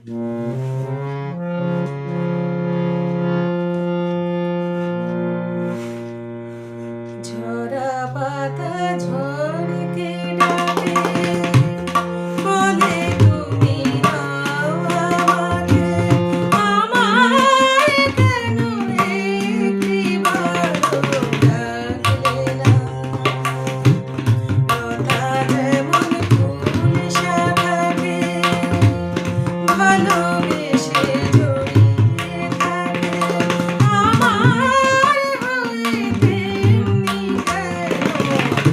ঝরা পাতা ঝড়কে ডাকে, বলে তুমি দাও আমাকে, আমায় কেন একটিবারও ডাকলে না। লতা যেমন ফুল শাখাকে ভালোবেসে জড়িয়ে থাকে, আমার হয়ে তেমনি কেন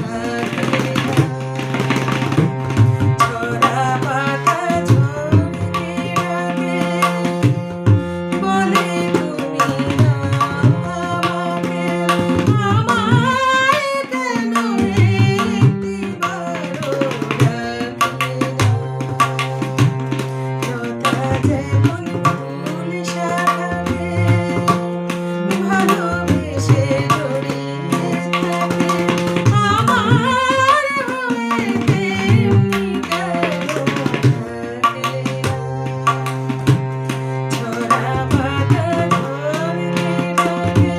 থাকলে না। ঝরা পাতা ঝড়কে ডাকে, বলে তুমি দাও আমাকে, আমায় কেন একটিবারও ডাকলে না। লতা যেমন ফুল শাখাকে ভালোবেসে জড়িয়ে থাকে, আমার হয়ে তেমনি কেন থাকলে না। ঝরা পাতা ঝড়কে ডাকে।